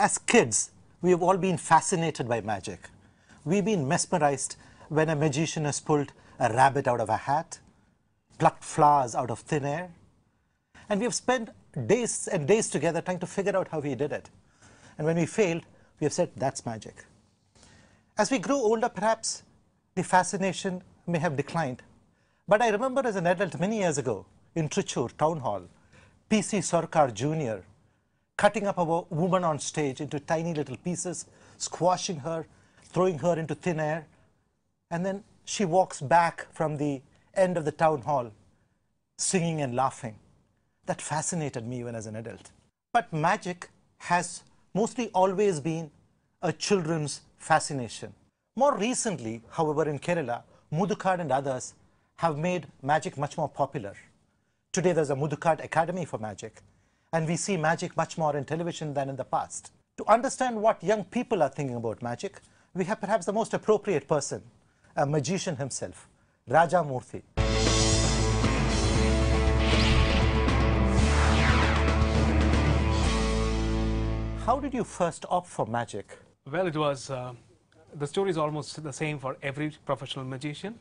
As kids, we have all been fascinated by magic. We've been mesmerized when a magician has pulled a rabbit out of a hat, plucked flowers out of thin air, and we have spent days and days together trying to figure out how he did it. And when we failed, we have said, that's magic. As we grow older, perhaps the fascination may have declined. But I remember as an adult many years ago in Trichur Town Hall, P.C. Sarkar Jr. cutting up a woman on stage into tiny little pieces, squashing her, throwing her into thin air, and then she walks back from the end of the town hall, singing and laughing. That fascinated me even as an adult. But magic has mostly always been a children's fascination. More recently, however, in Kerala, Mudukad and others have made magic much more popular. Today there's a Mudukad Academy for Magic, and we see magic much more in television than in the past. To understand what young people are thinking about magic, we have perhaps the most appropriate person, a magician himself, Raja Moorthy. How did you first opt for magic? Well, it was, the story is almost the same for every professional magician.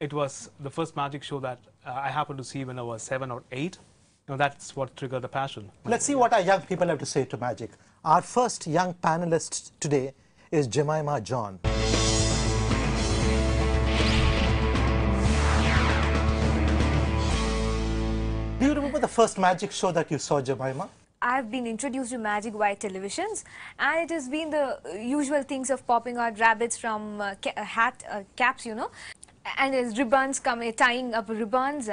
It was the first magic show that I happened to see when I was 7 or 8. That's what triggered the passion. Let's see what our young people have to say to magic. Our first young panelist today is Jemima John. Do you remember the first magic show that you saw, Jemima? I've been introduced to magic via televisions, and it has been the usual things of popping out rabbits from caps, you know, and there's ribbons tying up ribbons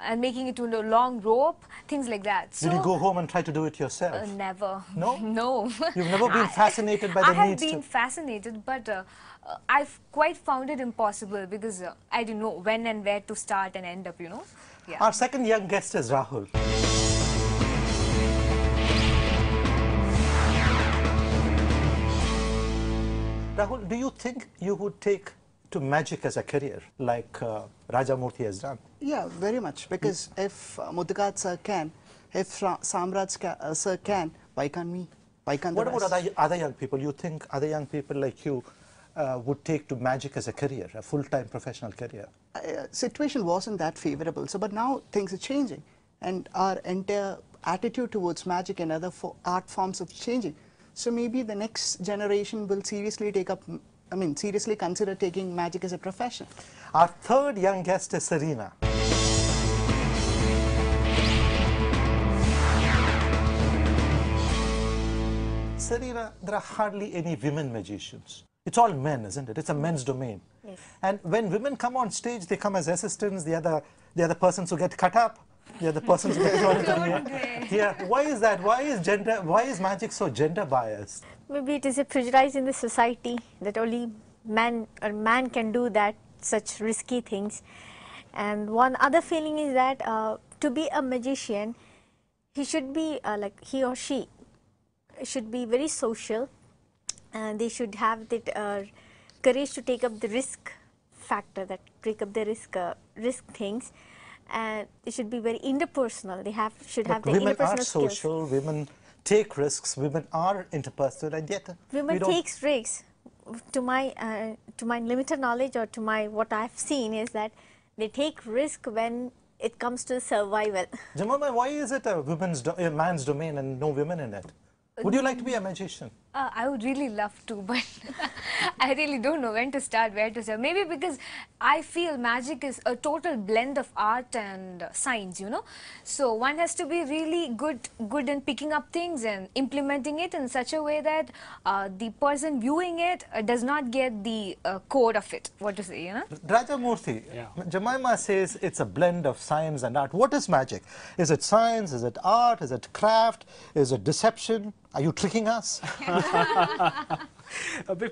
and making it into a long rope, things like that. So, did you go home and try to do it yourself? Never. No? No. You've never been fascinated by the needs? I have been fascinated, but I've quite found it impossible because I didn't know when and where to start and end up, you know. Yeah. Our second young guest is Rahul. Rahul, do you think you would take to magic as a career, like Raja Moorthy has done? Yeah, very much. Because if Mudukad sir can, if Samraj sir can, why can't we? Why can't What about other young people? You think other young people like you would take to magic as a career, a full-time professional career? Situation wasn't that favorable. So, but now things are changing, and our entire attitude towards magic and other art forms are changing. So maybe the next generation will seriously seriously consider taking magic as a profession. Our third young guest is Serena. Serena, there are hardly any women magicians. It's all men, isn't it? It's a men's domain. Yes. And when women come on stage, they come as assistants, the other persons who get cut up. Yeah, the persons who get thrown into the air. Yeah, why is that? Why is magic so gender biased? Maybe it is a prejudice in the society that only man can do that, such risky things. And one other feeling is that to be a magician, he should be he or she should be very social, and they should have that courage to take up the risk factor, that take up the risk things. And it should be very interpersonal. They should have the interpersonal skills. Women are social, women take risks, women are interpersonal, and yet women takes risks. To my limited knowledge, or to what I've seen, is that they take risk when it comes to survival. Jemima, why is it a man's domain and no women in it? Would you like to be a magician? I would really love to, but I really don't know when to start, where to start. Maybe because I feel magic is a total blend of art and science, you know. So one has to be really good in picking up things and implementing it in such a way that the person viewing it does not get the code of it, what to say, you know. Raja Moorthy, yeah. Jemima says it's a blend of science and art. What is magic? Is it science? Is it art? Is it craft? Is it deception? Are you tricking us?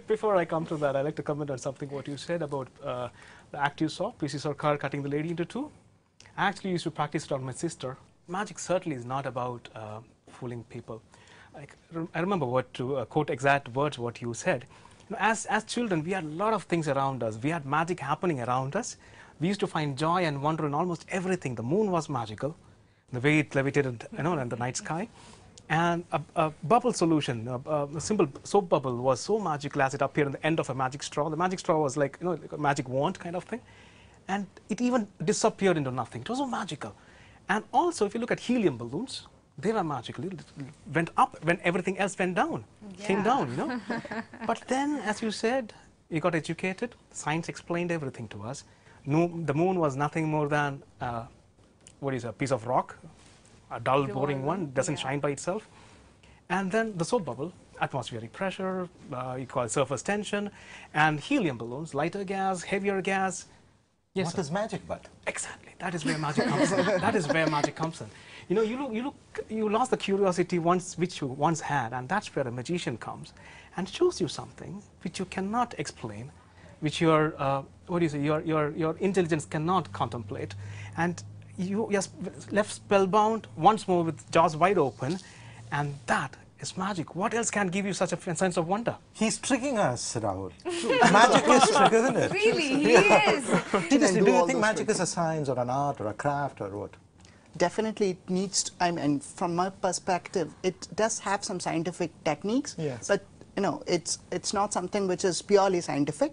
Before I come to that, I'd like to comment on something what you said about the act you saw, P.C. Sarkar cutting the lady into two. I actually used to practice it on my sister. Magic certainly is not about fooling people. I remember to quote exact words what you said. You know, as children, we had a lot of things around us. We had magic happening around us. We used to find joy and wonder in almost everything. The moon was magical, the way it levitated, in the night sky. And a bubble solution, a simple soap bubble was so magical as it appeared on the end of a magic straw. The magic straw was like, like a magic wand kind of thing. And it even disappeared into nothing. It was so magical. And also, if you look at helium balloons, they were magical. It went up when everything else went down, came down, But then, as you said, you got educated. Science explained everything to us. No, the moon was nothing more than, a piece of rock, a dull, boring one, doesn't shine by itself. And then the soap bubble, atmospheric pressure, you call it surface tension, and helium balloons, lighter gas, heavier gas. Yes, what is magic but? Exactly. That is where magic comes in. That is where magic comes in. You lost the curiosity which you once had, and that's where a magician comes and shows you something which you cannot explain, which your intelligence cannot contemplate, and you're left spellbound once more with jaws wide open, and that is magic. What else can give you such a sense of wonder? He's tricking us, Rahul. Magic is trick, isn't it? Really, he is. Seriously, do you think magic is a science or an art or a craft or what? Definitely it needs to, from my perspective, it does have some scientific techniques, yes. But it's not something which is purely scientific.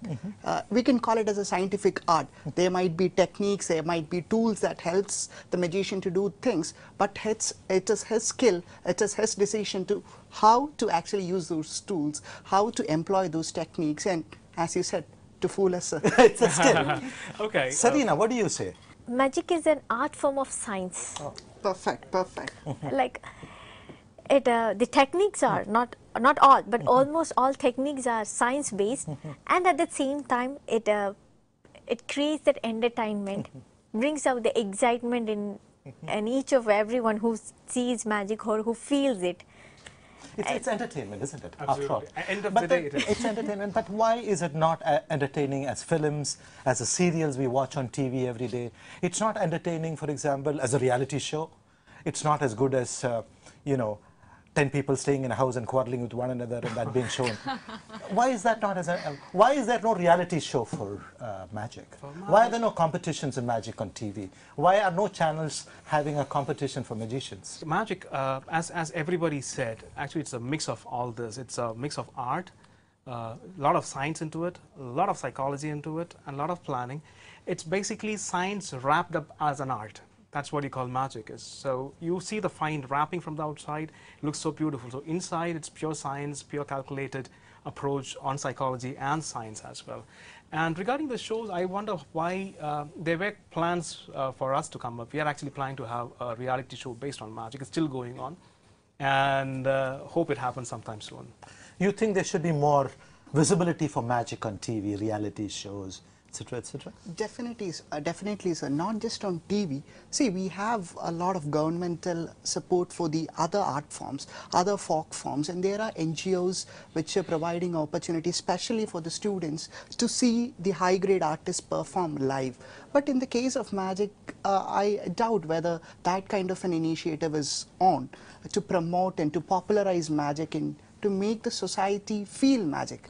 We can call it as a scientific art. There might be techniques, there might be tools that helps the magician to do things, but it is his skill, it is his decision to how to actually use those tools, how to employ those techniques, and as you said, to fool us. It's a skill. Okay. Sarina, what do you say? Magic is an art form of science. Oh, perfect, perfect. Like the techniques are not all, but almost all techniques are science based, and at the same time it creates that entertainment, brings out the excitement in each of everyone who sees magic or who feels it. It's entertainment, isn't it? Absolutely. After all. At the end of the day, it is. It's entertainment, but why is it not entertaining as films, as the serials we watch on TV every day? It's not entertaining, for example, as a reality show. It's not as good as, 10 people staying in a house and quarreling with one another and that being shown. Why is that not why is there no reality show for magic? Why are there no competitions in magic on TV? Why are no channels having a competition for magicians? Magic, as everybody said, actually it's a mix of all this. It's a mix of art, a lot of science into it, a lot of psychology into it, and a lot of planning. It's basically science wrapped up as an art. That's what you call magic is. So you see the fine wrapping from the outside, it looks so beautiful. So inside it's pure science, pure calculated approach on psychology and science as well. And regarding the shows, I wonder why there were plans for us to come up. We are actually planning to have a reality show based on magic. It's still going on, and hope it happens sometime soon. You think there should be more visibility for magic on TV, reality shows, etc., etc.? Definitely, sir. Not just on TV. See, we have a lot of governmental support for the other art forms, other folk forms, and there are NGOs which are providing opportunities, especially for the students, to see the high-grade artists perform live. But in the case of magic, I doubt whether that kind of an initiative is on to promote and to popularize magic and to make the society feel magic.